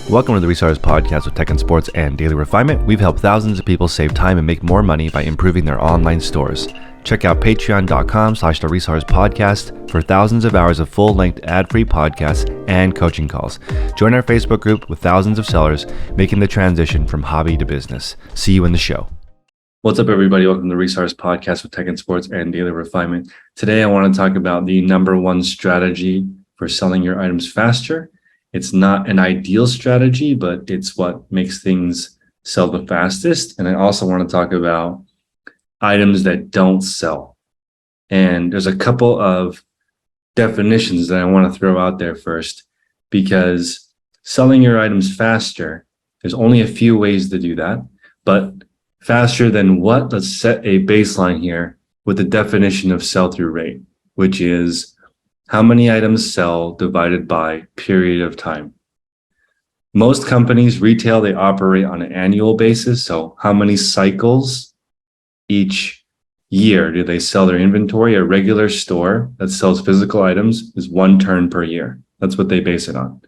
Welcome to the Resellers podcast with tech and sports and daily refinement. We've helped thousands of people save time and make more money by improving their online stores. Check out patreon.com/the Resellers podcast for thousands of hours of full-length ad-free podcasts and coaching calls. Join our Facebook group with thousands of sellers making the transition from hobby to business. See you in the show. What's up, everybody? Welcome to the Resellers podcast with tech and sports and daily refinement. Today, I want to talk about the number one strategy for selling your items faster. It's not an ideal strategy, but it's what makes things sell the fastest. And I also want to talk about items that don't sell. And there's a couple of definitions that I want to throw out there first, because selling your items faster, there's only a few ways to do that, but faster than what? Let's set a baseline here with the definition of sell-through rate, which is how many items sell divided by period of time. Most companies, retail, they operate on an annual basis. So how many cycles each year do they sell their inventory? A regular store that sells physical items is one turn per year. That's what they base it on.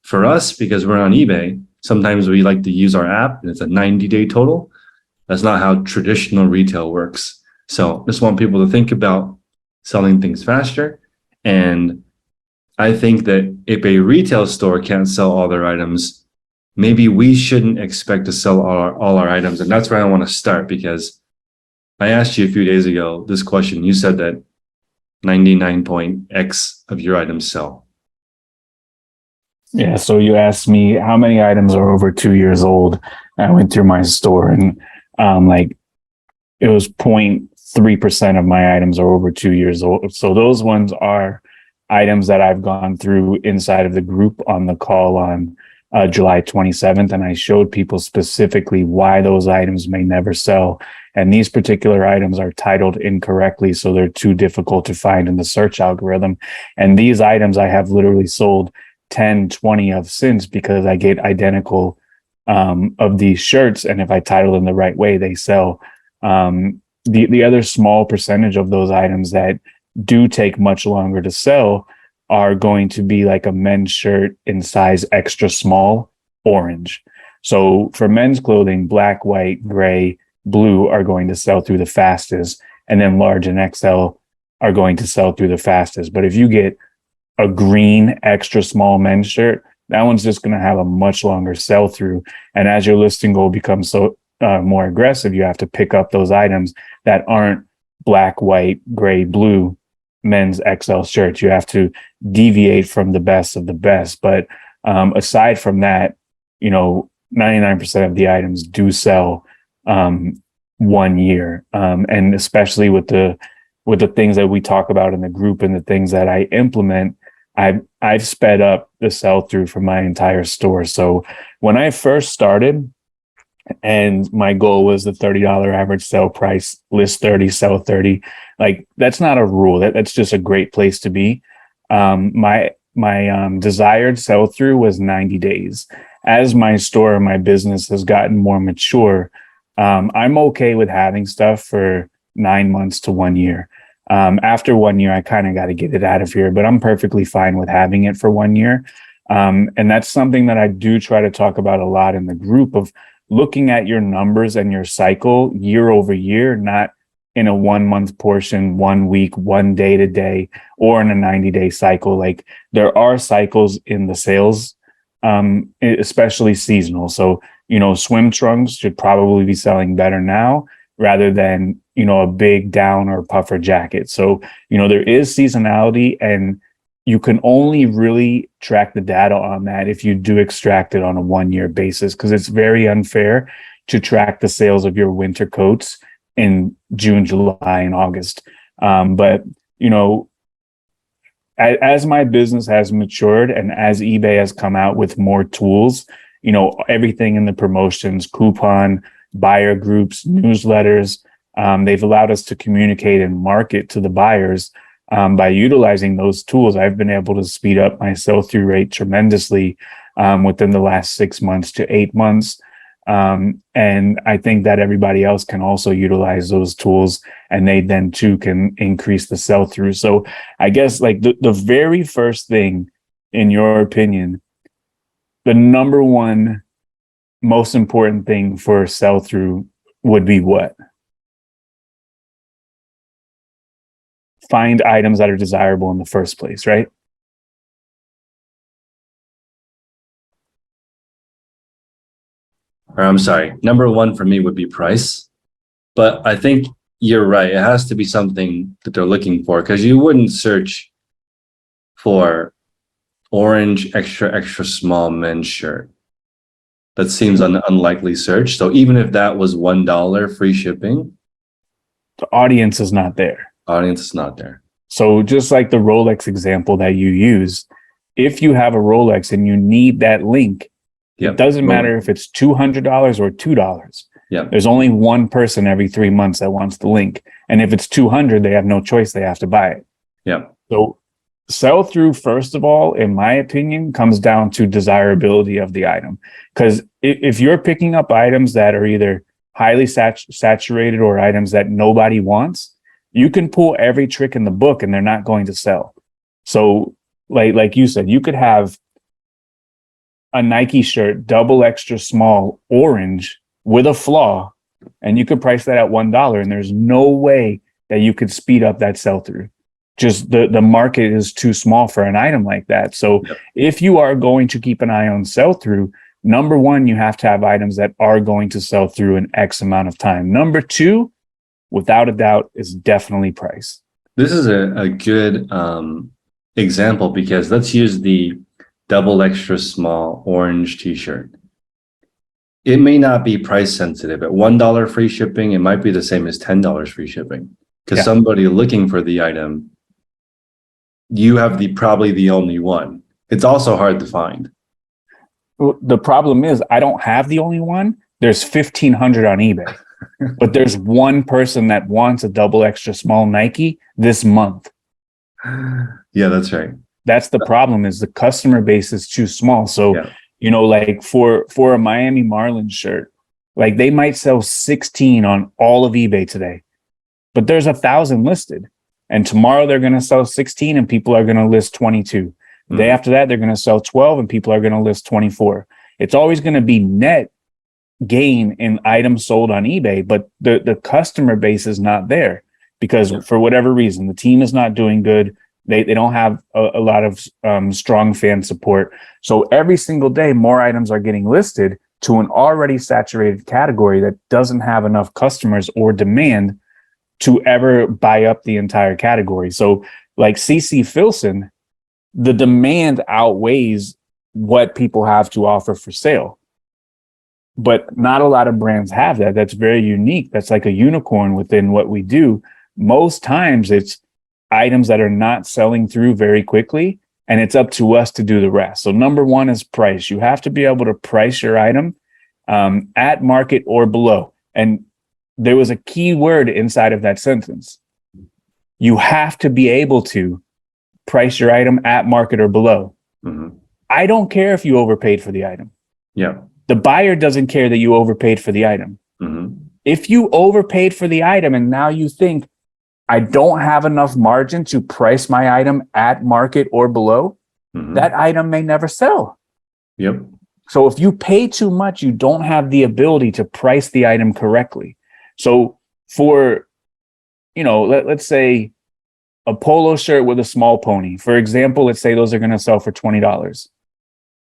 For us, because we're on eBay, sometimes we like to use our app and it's a 90-day total. That's not how traditional retail works. So just want people to think about selling things faster. And I think that if a retail store can't sell all their items, maybe we shouldn't expect to sell all our items. And that's where I want to start, because I asked you a few days ago this question. You said that 99.x of your items sell. Yeah, so you asked me how many items are over 2 years old. I went through my store and it was 0.3% of my items are over 2 years old. So those ones are items that I've gone through inside of the group on the call on July 27th. And I showed people specifically why those items may never sell. And these particular items are titled incorrectly, so they're too difficult to find in the search algorithm. And these items I have literally sold 10, 20 of since, because I get identical of these shirts. And if I title them the right way, they sell. The other small percentage of those items that do take much longer to sell are going to be like a men's shirt in size extra small, orange. So for men's clothing, black, white, gray, blue are going to sell through the fastest, and then large and XL are going to sell through the fastest. But if you get a green extra small men's shirt, that one's just going to have a much longer sell through. And as your listing goal becomes so more aggressive, you have to pick up those items that aren't black, white, gray, blue men's XL shirts. You have to deviate from the best of the best. But aside from that, 99% of the items do sell 1 year. And especially with the things that we talk about in the group and the things that I implement, I've sped up the sell through for my entire store. So when I first started, and my goal was the $30 average sell price, list 30, sell 30. Like, that's not a rule. That's just a great place to be. My desired sell through was 90 days. As my store and my business has gotten more mature, I'm okay with having stuff for 9 months to 1 year. After 1 year, I kind of got to get it out of here, but I'm perfectly fine with having it for 1 year. And that's something that I do try to talk about a lot in the group, of looking at your numbers and your cycle year over year, not in a 1 month portion, 1 week, 1 day to day, or in a 90-day cycle. Like, there are cycles in the sales, especially seasonal. So, swim trunks should probably be selling better now rather than, a big down or puffer jacket. So, there is seasonality, and you can only really track the data on that if you do extract it on a 1 year basis, because it's very unfair to track the sales of your winter coats in June, July, and August. But as my business has matured and as eBay has come out with more tools, everything in the promotions, coupon, buyer groups, newsletters, they've allowed us to communicate and market to the buyers. By utilizing those tools, I've been able to speed up my sell-through rate tremendously within the last 6 months to 8 months. And I think that everybody else can also utilize those tools, and they then too can increase the sell-through. So I guess like the very first thing, in your opinion, the number one most important thing for sell through would be what? Find items that are desirable in the first place, right? Or I'm sorry, number one for me would be price. But I think you're right. It has to be something that they're looking for, because you wouldn't search for orange extra small men's shirt. That seems an unlikely search. So even if that was $1 free shipping, The audience is not there. audience is not there. So just like the Rolex example that you use, if you have a Rolex and you need that link, Yep. it doesn't matter if it's $200 or $2. Yeah. There's only one person every 3 months that wants the link. And if it's 200, they have no choice. They have to buy it. Yeah. So sell through, first of all, in my opinion, comes down to desirability of the item. Because if you're picking up items that are either highly saturated or items that nobody wants, you can pull every trick in the book and they're not going to sell. So like you said, you could have a Nike shirt, double extra small, orange with a flaw, and you could price that at $1, and there's no way that you could speed up that sell through. Just the market is too small for an item like that. So if you are going to keep an eye on sell through, number one, you have to have items that are going to sell through in X amount of time. Number two, without a doubt, is definitely price. This is a good example, because let's use the double extra small orange t-shirt. It may not be price sensitive. At $1 free shipping, it might be the same as $10 free shipping. Because somebody looking for the item, you have probably the only one. It's also hard to find. Well, the problem is I don't have the only one. There's 1,500 on eBay, but there's one person that wants a double extra small Nike this month. Yeah, that's right. That's the problem, is the customer base is too small. So, you know, like for a Miami Marlins shirt, like they might sell 16 on all of eBay today, but there's 1,000 listed. And tomorrow they're going to sell 16 and people are going to list 22. The day after that, they're going to sell 12 and people are going to list 24. It's always going to be net gain in items sold on eBay, but the customer base is not there because for whatever reason, the team is not doing good. They don't have a lot of strong fan support. So every single day, more items are getting listed to an already saturated category that doesn't have enough customers or demand to ever buy up the entire category. So like CC Filson, the demand outweighs what people have to offer for sale. But not a lot of brands have that. That's very unique. That's like a unicorn within what we do. Most times it's items that are not selling through very quickly, and it's up to us to do the rest. So number one is price. You have to be able to price your item at market or below. And there was a key word inside of that sentence. You have to be able to price your item at market or below. I don't care if you overpaid for the item. The buyer doesn't care that you overpaid for the item. If you overpaid for the item and now you think, I don't have enough margin to price my item at market or below, that item may never sell. So if you pay too much, you don't have the ability to price the item correctly. So for, you know, let's say a polo shirt with a small pony, for example, let's say those are going to sell for $20.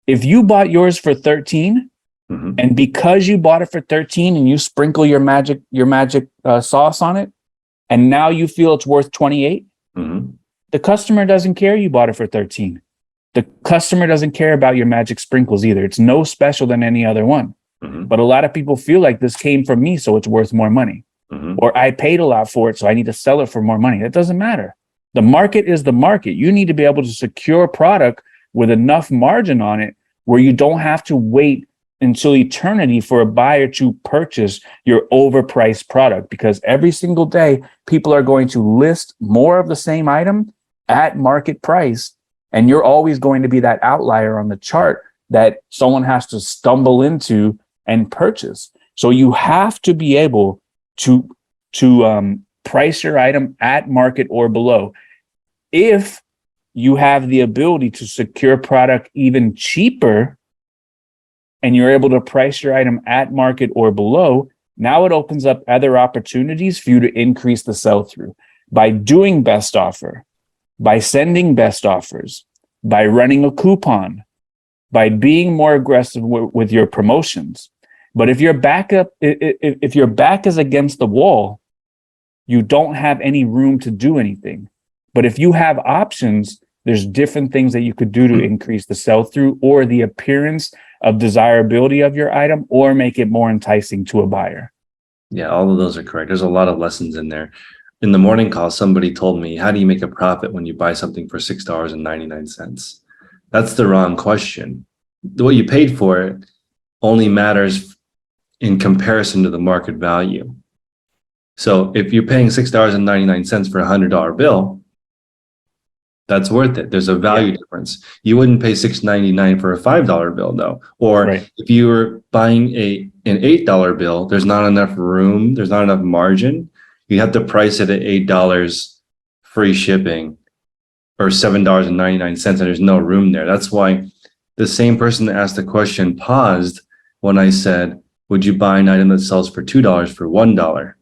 If you bought yours for 13, and because you bought it for 13 and you sprinkle your magic sauce on it, and now you feel it's worth 28, the customer doesn't care you bought it for 13. The customer doesn't care about your magic sprinkles either. It's no special than any other one. But a lot of people feel like this came from me, so it's worth more money. Or I paid a lot for it, so I need to sell it for more money. That doesn't matter. The market is the market. You need to be able to secure a product with enough margin on it where you don't have to wait until eternity for a buyer to purchase your overpriced product, because every single day people are going to list more of the same item at market price. And you're always going to be that outlier on the chart that someone has to stumble into and purchase. So you have to be able to price your item at market or below. If you have the ability to secure product even cheaper and you're able to price your item at market or below, now it opens up other opportunities for you to increase the sell-through by doing best offer, by sending best offers, by running a coupon, by being more aggressive with your promotions. But if your back is against the wall, you don't have any room to do anything. But if you have options, there's different things that you could do to increase the sell-through or the appearance of desirability of your item or make it more enticing to a buyer. Yeah, all of those are correct. There's a lot of lessons in there. In the morning call, somebody told me, how do you make a profit when you buy something for $6.99? That's the wrong question. What you paid for it only matters in comparison to the market value. So if you're paying $6.99 for a $100 bill, that's worth it. There's a value difference. You wouldn't pay $6.99 for a $5 bill, though. Or if you were buying an $8 bill, there's not enough room, there's not enough margin. You have to price it at $8 free shipping or $7.99, and there's no room there. That's why the same person that asked the question paused when I said, would you buy an item that sells for $2 for $1?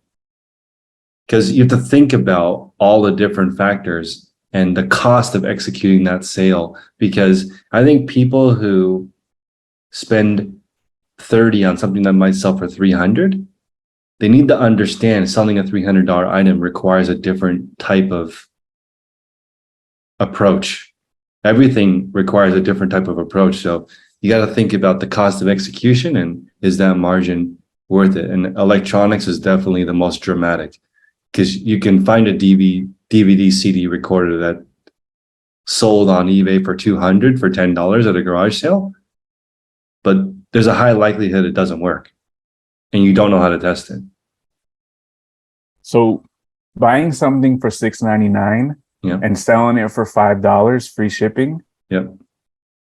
Because you have to think about all the different factors and the cost of executing that sale. Because I think people who spend 30 on something that might sell for 300, they need to understand selling a $300 item requires a different type of approach. Everything requires a different type of approach. So you got to think about the cost of execution and is that margin worth it? And electronics is definitely the most dramatic, because you can find a DVD CD recorder that sold on eBay for $200 for $10 at a garage sale, but there's a high likelihood it doesn't work and you don't know how to test it. So buying something for $6.99 and selling it for $5 free shipping.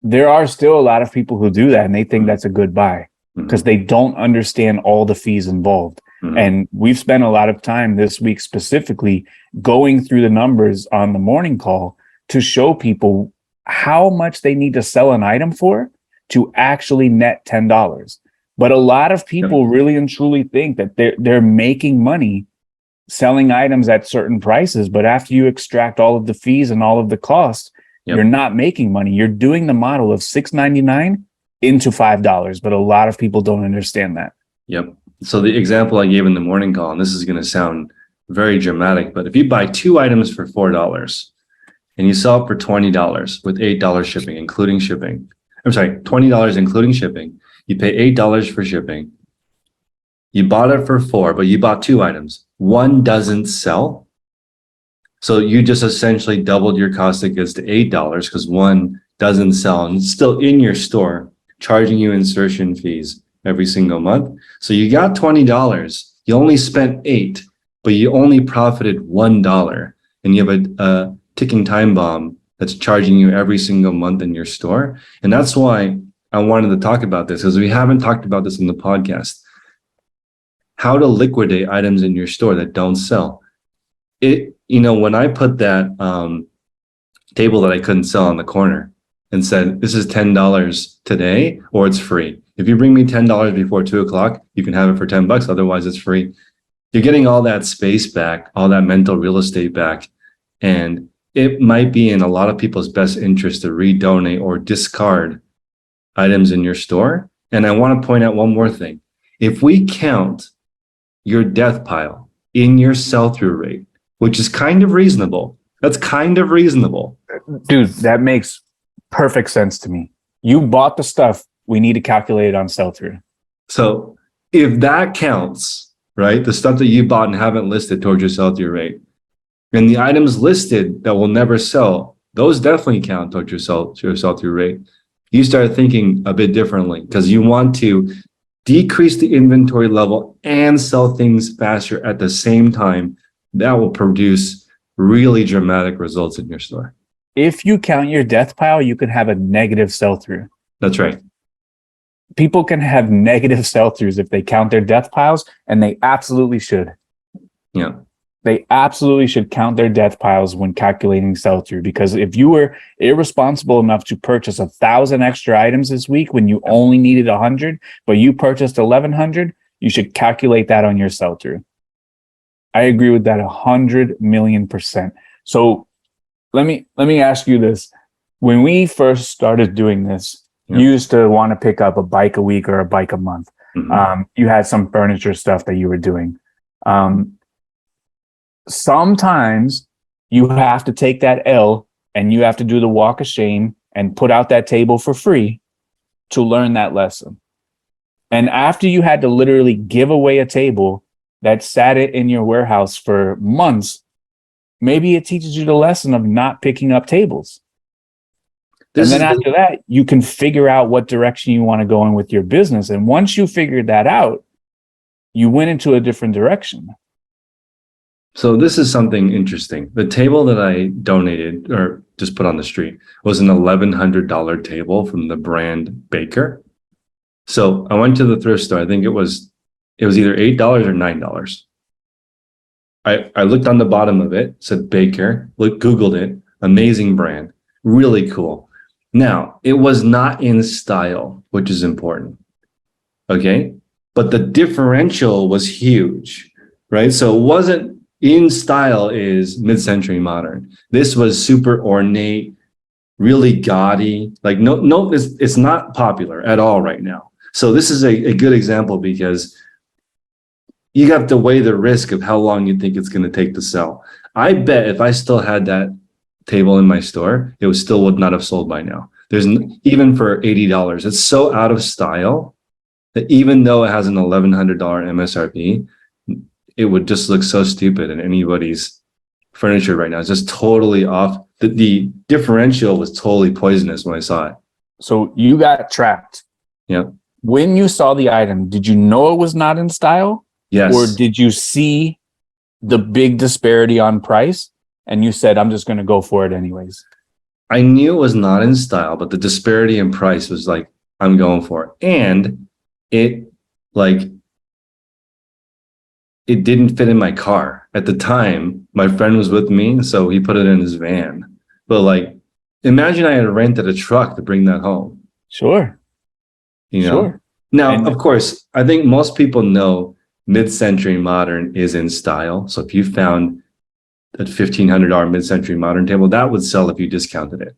There are still a lot of people who do that and they think that's a good buy because they don't understand all the fees involved. And we've spent a lot of time this week specifically going through the numbers on the morning call to show people how much they need to sell an item for to actually net $10. But a lot of people really and truly think that they're making money selling items at certain prices. But after you extract all of the fees and all of the costs, you're not making money. You're doing the model of $6.99 into $5. But a lot of people don't understand that. So the example I gave in the morning call, and this is going to sound very dramatic, but if you buy 2 items for $4 and you sell it for $20 with $8 shipping, including shipping, I'm sorry, $20 including shipping, you pay $8 for shipping. You bought it for $4, but you bought 2 items. One doesn't sell. So you just essentially doubled your cost of goods to $8 because one doesn't sell and it's still in your store, charging you insertion fees every single month. So you got $20, you only spent $8, but you only profited $1. And you have a ticking time bomb that's charging you every single month in your store. And that's why I wanted to talk about this, because we haven't talked about this in the podcast. How to liquidate items in your store that don't sell. When I put that table that I couldn't sell on the corner and said, this is $10 today or it's free. If you bring me $10 before 2 o'clock, you can have it for $10. Otherwise, it's free. You're getting all that space back, all that mental real estate back. And it might be in a lot of people's best interest to redonate or discard items in your store. And I want to point out one more thing. If we count your death pile in your sell-through rate, which is kind of reasonable, that's kind of reasonable. Dude, that makes perfect sense to me. You bought the stuff. We need to calculate it on sell-through. So if that counts, right, the stuff that you bought and haven't listed towards your sell-through rate, and the items listed that will never sell, those definitely count towards your sell-through rate. You start thinking a bit differently because you want to decrease the inventory level and sell things faster at the same time. That will produce really dramatic results in your store. If you count your death pile, you can have a negative sell-through. That's right. People can have negative sell-throughs if they count their death piles, and they absolutely should. Yeah. They absolutely should count their death piles when calculating sell-through, because if you were irresponsible enough to purchase 1,000 extra items this week when you only needed 100, but you purchased 1,100, you should calculate that on your sell-through. I agree with that 100,000,000%. So let me ask you this. When we first started doing this, you used to want to pick up a bike a week or a bike a month. You had some furniture stuff that you were doing. Sometimes you have to take that L and you have to do the walk of shame and put out that table for free to learn that lesson. And after you had to literally give away a table that sat it in your warehouse for months, maybe it teaches you the lesson of not picking up tables. And then after that, you can figure out what direction you want to go in with your business. And once you figured that out, you went into a different direction. So this is something interesting. The table that I donated or just put on the street was an $1,100 table from the brand Baker. So I went to the thrift store. I think it was either $8 or $9. I looked on the bottom of it, said Baker, Googled it, amazing brand, really cool. Now, it was not in style, which is important. Okay. But the differential was huge, right? So it wasn't in style is mid-century modern. This was super ornate, really gaudy. Like no, it's not popular at all right now. So this is a good example because you have to weigh the risk of how long you think it's going to take to sell. I bet if I still had that table in my store, it would not have sold by now. Even for $80, it's so out of style that even though it has an $1,100 MSRP, it would just look so stupid in anybody's furniture right now. It's just totally off. The differential was totally poisonous when I saw it. So you got trapped. Yeah. When you saw the item, did you know it was not in style? Yes. Or did you see the big disparity on price and you said, I'm just going to go for it anyways? I knew it was not in style, but the disparity in price was like, I'm going for it. And it didn't fit in my car. At the time, my friend was with me, so he put it in his van. But imagine I had rented a truck to bring that home. Sure. You know? Sure. Now, of course, I think most people know mid-century modern is in style. So if you found that $1,500 mid-century modern table, that would sell if you discounted it.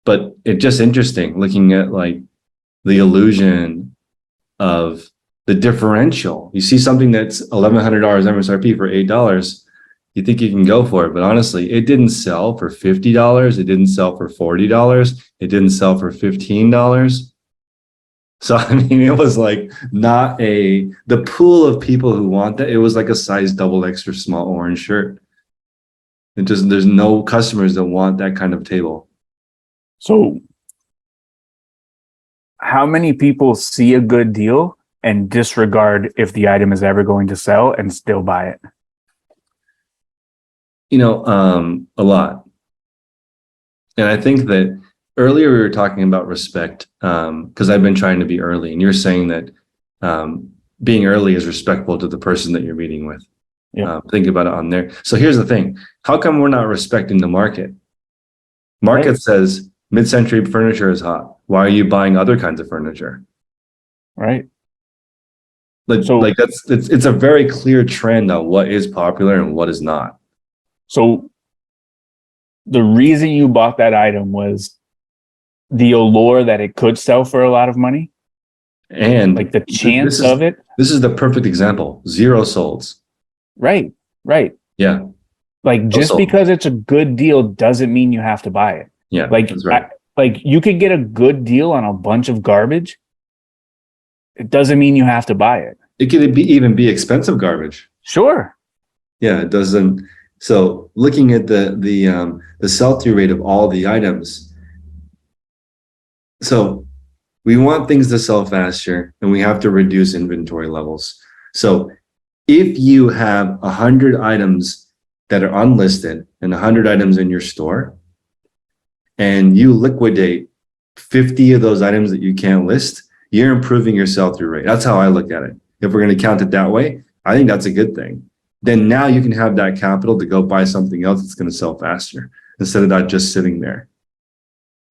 But it's just interesting looking at the illusion of the differential. You see something that's $1,100 MSRP for $8, you think you can go for it. But honestly, it didn't sell for $50. It didn't sell for $40. It didn't sell for $15. So, I mean, it was not the pool of people who want that. It was like a size double extra small orange shirt. There's no customers that want that kind of table. So how many people see a good deal and disregard if the item is ever going to sell and still buy it? A lot. And I think that earlier we were talking about respect, because I've been trying to be early, and you're saying that being early is respectful to the person that you're meeting with. Yeah. Think about it on there. So here's the thing. How come we're not respecting the market? Market says mid-century furniture is hot. Why are you buying other kinds of furniture? Right. It's a very clear trend on what is popular and what is not. So the reason you bought that item was the allure that it could sell for a lot of money, and the chance of it. This is the perfect example. 0 solds. Right. Yeah. Just because it's a good deal doesn't mean you have to buy it. Yeah. That's right. You could get a good deal on a bunch of garbage. It doesn't mean you have to buy it. It could even be expensive garbage. Sure. Yeah, it doesn't. So looking at the sell-through rate of all the items. So we want things to sell faster, and we have to reduce inventory levels. So if you have 100 items that are unlisted and 100 items in your store, and you liquidate 50 of those items that you can't list, you're improving your sell-through rate. That's how I look at it. If we're going to count it that way, I think that's a good thing. then now you can have that capital to go buy something else that's going to sell faster instead of that just sitting there.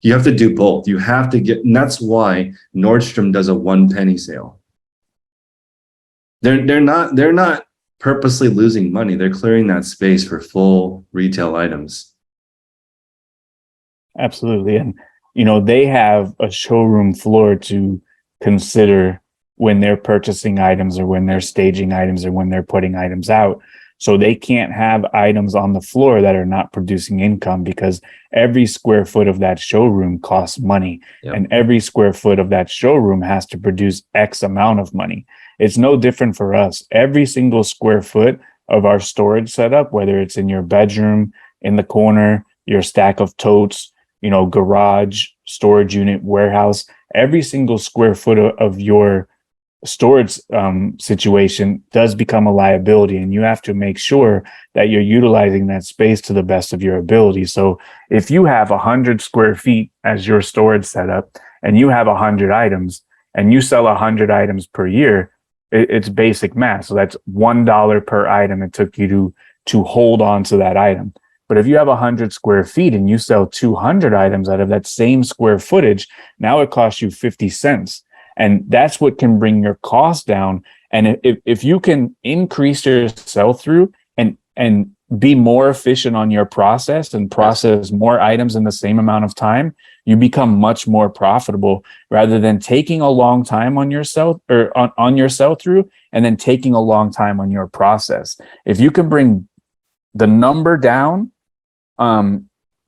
You have to do both. You have to get, and that's why Nordstrom does a 1 penny sale. They're not purposely losing money. They're clearing that space for full retail items. Absolutely. And, they have a showroom floor to consider when they're purchasing items or when they're staging items or when they're putting items out. So they can't have items on the floor that are not producing income, because every square foot of that showroom costs money. Yep. And every square foot of that showroom has to produce X amount of money. It's no different for us. Every single square foot of our storage setup, whether it's in your bedroom, in the corner, your stack of totes, garage, storage unit, warehouse, every single square foot of your storage situation does become a liability, and you have to make sure that you're utilizing that space to the best of your ability. So if you have 100 square feet as your storage setup and you have 100 items and you sell 100 items per year, it's basic math. So that's $1 per item it took you to hold on to that item. But if you have 100 square feet and you sell 200 items out of that same square footage, now it costs you 50 cents. And that's what can bring your cost down. And if you can increase your sell-through and be more efficient on your process and process more items in the same amount of time, you become much more profitable, rather than taking a long time on your on your sell-through and then taking a long time on your process. If you can bring the number down,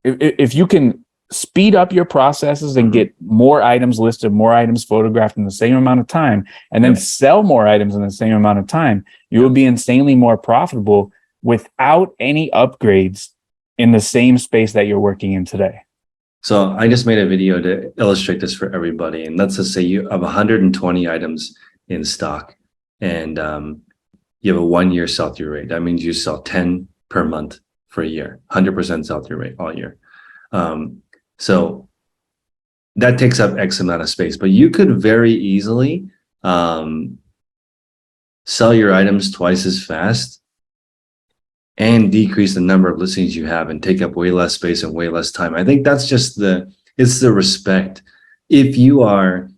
if you can speed up your processes and get more items listed, more items photographed in the same amount of time, and then sell more items in the same amount of time, you will be insanely more profitable without any upgrades in the same space that you're working in today. So I just made a video to illustrate this for everybody. And let's just say you have 120 items in stock, and you have a 1-year sell-through rate. That means you sell 10 per month for a year, 100% sell-through rate all year. So that takes up X amount of space, but you could very easily sell your items twice as fast and decrease the number of listings you have and take up way less space and way less time. I think that's just it's the respect. If you are,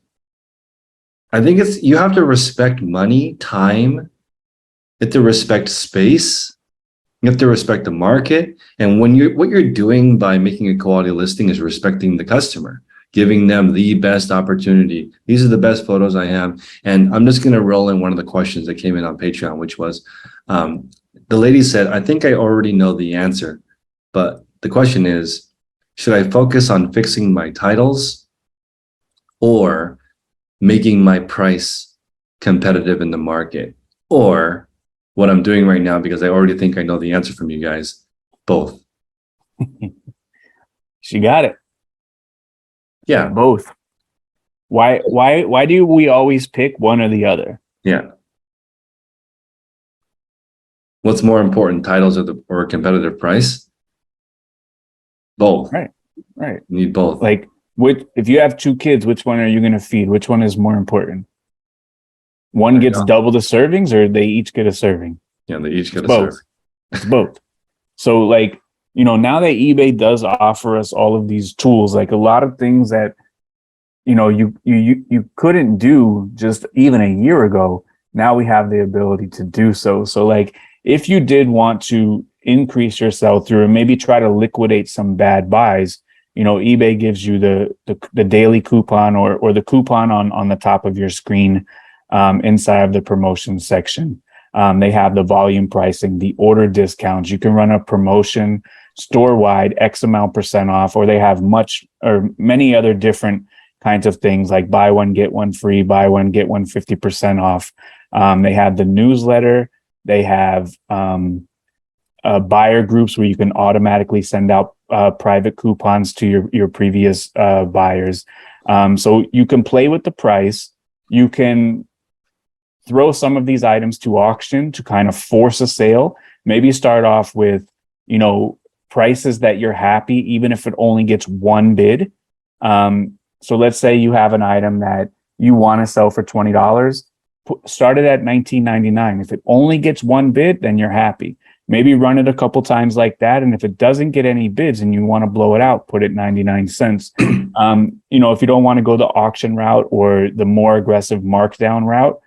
I think you have to respect money, time, you have to respect space, you have to respect the market. And what you're doing by making a quality listing is respecting the customer, giving them the best opportunity. These are the best photos I have. And I'm just going to roll in one of the questions that came in on Patreon, which was, the lady said, I think I already know the answer, but the question is, should I focus on fixing my titles or making my price competitive in the market, or what I'm doing right now, because I already think I know the answer from you guys, both? She got it. Yeah. Both. Why do we always pick one or the other? Yeah. What's more important, titles or competitive price? Both. Right. You need both. Like, if you have 2 kids, which one are you going to feed? Which one is more important? One gets double the servings, or they each get a serving? Yeah, they each get a serving. It's both. So now that eBay does offer us all of these tools, like a lot of things that, you couldn't do just even a year ago, now we have the ability to do so. So if you did want to increase your sell-through and maybe try to liquidate some bad buys, eBay gives you the daily coupon or the coupon on the top of your screen, inside of the promotion section. They have the volume pricing, the order discounts. You can run a promotion store-wide, X amount % off, or they have many other different kinds of things like buy one, get one free, buy one, get one 50% off. They have the newsletter. They have buyer groups where you can automatically send out private coupons to your previous buyers. So you can play with the price. You can throw some of these items to auction to kind of force a sale. Maybe start off with, prices that you're happy, even if it only gets one bid. So let's say you have an item that you want to sell for $20. start it at $19.99. If it only gets one bid, then you're happy. Maybe run it a couple times like that. And if it doesn't get any bids and you want to blow it out, put it 99 cents. If you don't want to go the auction route or the more aggressive markdown route,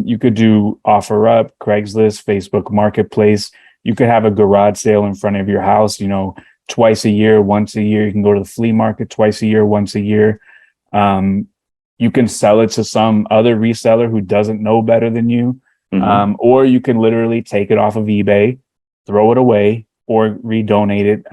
you could do OfferUp, Craigslist, Facebook Marketplace. You could have a garage sale in front of your house, twice a year, once a year. You can go to the flea market twice a year, once a year. You can sell it to some other reseller who doesn't know better than you. Or you can literally take it off of eBay, throw it away, or redonate it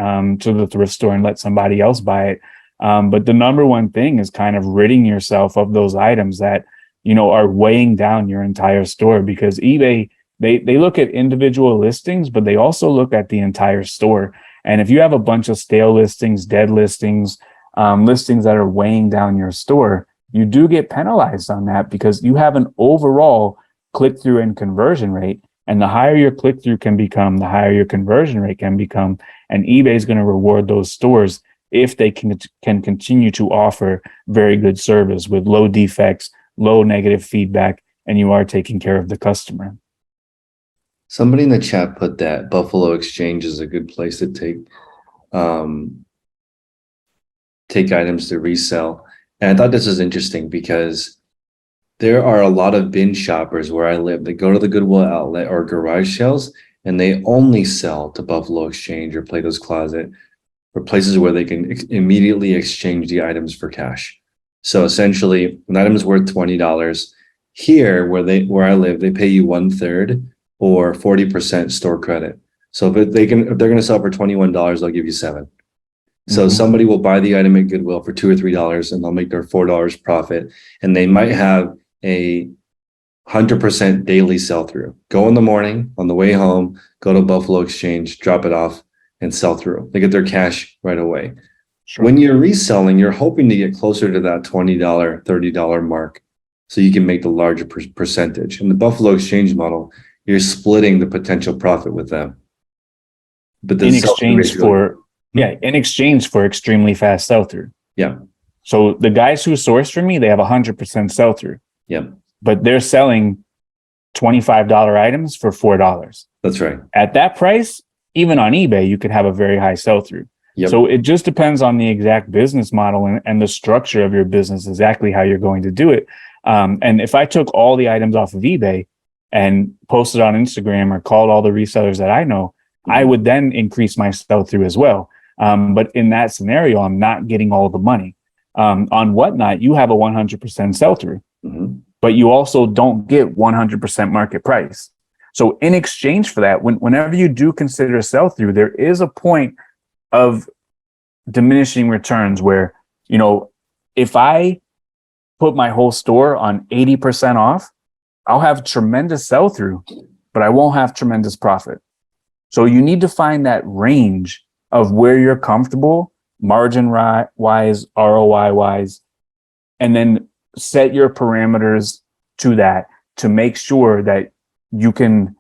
to the thrift store and let somebody else buy it. But the number one thing is kind of ridding yourself of those items that, are weighing down your entire store, because eBay, they look at individual listings, but they also look at the entire store. And if you have a bunch of stale listings, dead listings, listings that are weighing down your store, you do get penalized on that, because you have an overall click-through and conversion rate. And the higher your click-through can become, the higher your conversion rate can become. And eBay is going to reward those stores if they can continue to offer very good service with low defects, low negative feedback, and you are taking care of the customer. Somebody in the chat put that Buffalo Exchange is a good place to take items to resell. And I thought this was interesting because there are a lot of bin shoppers where I live. They go to the Goodwill outlet or garage sales, and they only sell to Buffalo Exchange or Plato's Closet, or places where they can immediately exchange the items for cash. So essentially, an item is worth $20. Here, where I live, they pay you 1/3 or 40% store credit. So if they're going to sell for $21, they'll give you $7. So somebody will buy the item at Goodwill for $2 or $3, and they'll make their $4 profit, and they might have a 100% daily sell-through. Go in the morning, on the way home, go to Buffalo Exchange, drop it off, and sell through. They get their cash right away. Sure. When you're reselling, you're hoping to get closer to that $20, $30 mark, so you can make the larger percentage. In the Buffalo Exchange model, you're splitting the potential profit with them. But in exchange for extremely fast sell-through. Yeah. So the guys who source from me, they have 100% sell-through. Yeah. But they're selling $25 items for $4. That's right. At that price, even on eBay, you could have a very high sell-through. Yep. So it just depends on the exact business model and the structure of your business, exactly how you're going to do it. And if I took all the items off of eBay and posted on Instagram or called all the resellers that I know, I would then increase my sell-through as well. But in that scenario, I'm not getting all the money. On Whatnot, you have a 100% sell-through, but you also don't get 100% market price. So in exchange for that, whenever you do consider sell-through, there is a point of diminishing returns where, if I put my whole store on 80% off, I'll have tremendous sell-through, but I won't have tremendous profit. So you need to find that range of where you're comfortable, margin-wise, ROI-wise, and then set your parameters to that to make sure that you can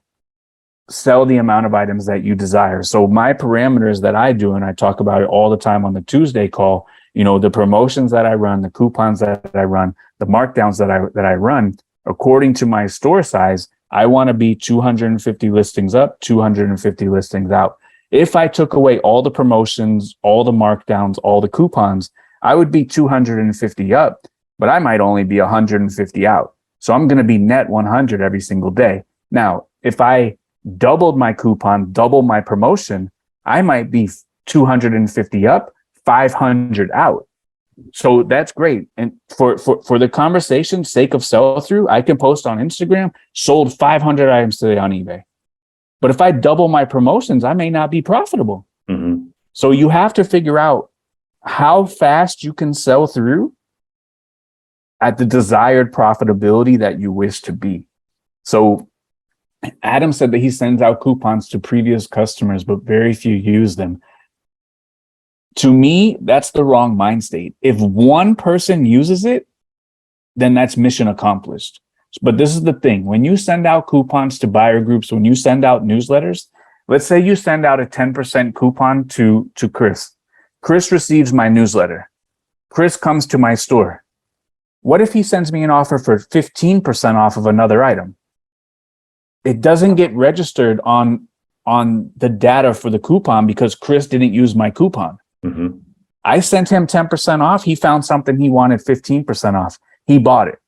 sell the amount of items that you desire. So my parameters that I do, and I talk about it all the time on the Tuesday call, the promotions that I run, the coupons that I run, the markdowns that I run, according to my store size, I want to be 250 listings up, 250 listings out. If I took away all the promotions, all the markdowns, all the coupons, I would be 250 up, but I might only be 150 out. So I'm going to be net 100 every single day. Now, if I doubled my coupon, double my promotion, I might be 250 up, 500 out. So that's great. And for the conversation's sake of sell-through, I can post on Instagram, sold 500 items today on eBay. But if I double my promotions, I may not be profitable. So you have to figure out how fast you can sell through at the desired profitability that you wish to be. So Adam said that he sends out coupons to previous customers, but very few use them. To me, that's the wrong mind state. If one person uses it, then that's mission accomplished. But this is the thing. When you send out coupons to buyer groups, when you send out newsletters, let's say you send out a 10% coupon to Chris. Chris receives my newsletter. Chris comes to my store. What if he sends me an offer for 15% off of another item? It doesn't get registered on the data for the coupon because Chris didn't use my coupon. Mm-hmm. I sent him 10% off. He found something he wanted 15% off. He bought it.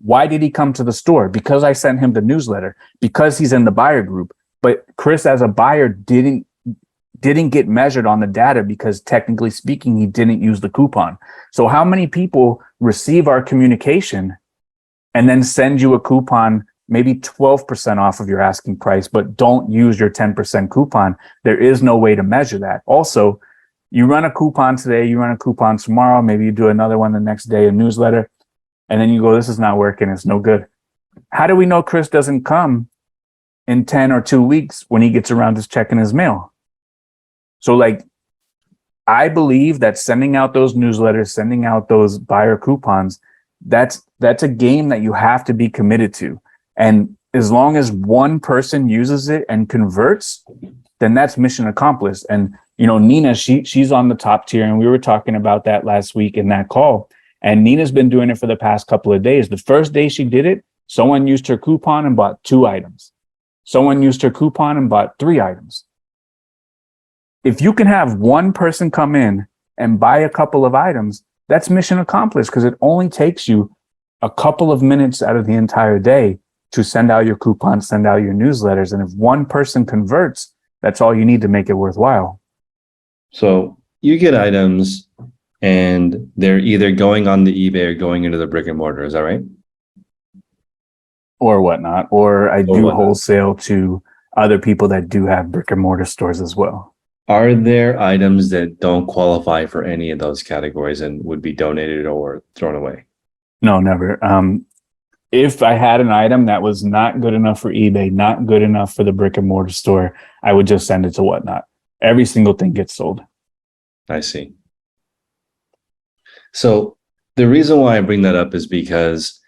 Why did he come to the store? Because I sent him the newsletter, because he's in the buyer group. But Chris, as a buyer, didn't get measured on the data because technically speaking, he didn't use the coupon. So how many people receive our communication and then send you a coupon, maybe 12% off of your asking price, but don't use your 10% coupon? There is no way to measure that. Also, you run a coupon today, you run a coupon tomorrow, maybe you do another one the next day, a newsletter, and then you go, this is not working, it's no good. How do we know Chris doesn't come in 10 or 2 weeks when he gets around to checking his mail? So like, I believe that sending out those newsletters, sending out those buyer coupons, that's a game that you have to be committed to. And as long as one person uses it and converts, then that's mission accomplished. And, you know, Nina, she's on the top tier. And we were talking about that last week in that call. And Nina's been doing it for the past couple of days. The first day she did it, someone used her coupon and bought 2 items. Someone used her coupon and bought 3 items. If you can have one person come in and buy a couple of items, that's mission accomplished, because it only takes you a couple of minutes out of the entire day to send out your coupons, send out your newsletters. And if one person converts, that's all you need to make it worthwhile. So you get items and they're either going on the eBay or going into the brick and mortar. Is that right? Or whatnot. Or I do wholesale to other people that do have brick and mortar stores as well. Are there items that don't qualify for any of those categories and would be donated or thrown away? No, never. If I had an item that was not good enough for eBay, not good enough for the brick and mortar store, I would just send it to Whatnot. Every single thing gets sold. I see. So the reason why I bring that up is because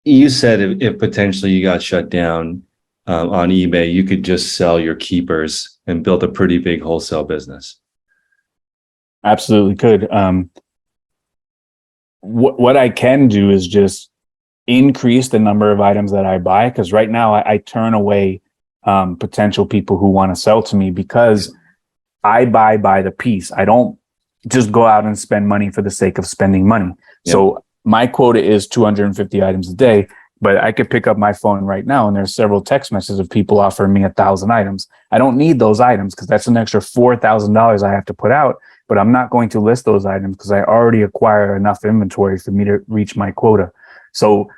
you said if potentially you got shut down on eBay, you could just sell your keepers and build a pretty big wholesale business. Absolutely could. What I can do is just increase the number of items that I buy, because right now I turn away potential people who want to sell to me because I buy by the piece. I don't just go out and spend money for the sake of spending money. Yep. So my quota is 250 items a day, but I could pick up my phone right now and there's several text messages of people offering me 1,000 items. I don't need those items because that's an extra $4,000 I have to put out, but I'm not going to list those items because I already acquire enough inventory for me to reach my quota. So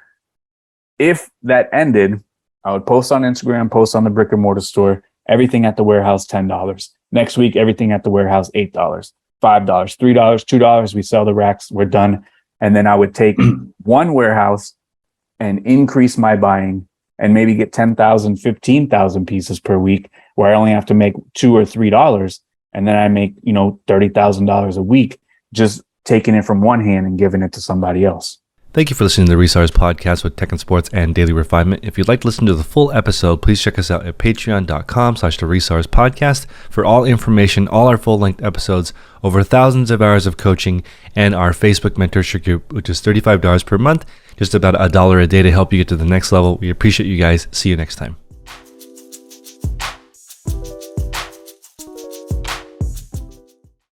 if that ended, I would post on Instagram, post on the brick and mortar store, everything at the warehouse, $10. Next week, everything at the warehouse, $8, $5, $3, $2. We sell the racks, we're done. And then I would take one warehouse and increase my buying and maybe get 10,000, 15,000 pieces per week, where I only have to make $2 or $3. And then I make, $30,000 a week, just taking it from one hand and giving it to somebody else. Thank you for listening to the Resellers podcast with Tech and Sports and Daily Refinement. If you'd like to listen to the full episode, please check us out at patreon.com/the Resellers podcast for all information, all our full-length episodes, over thousands of hours of coaching, and our Facebook mentorship group, which is $35 per month, just about $1 a day to help you get to the next level. We appreciate you guys. See you next time.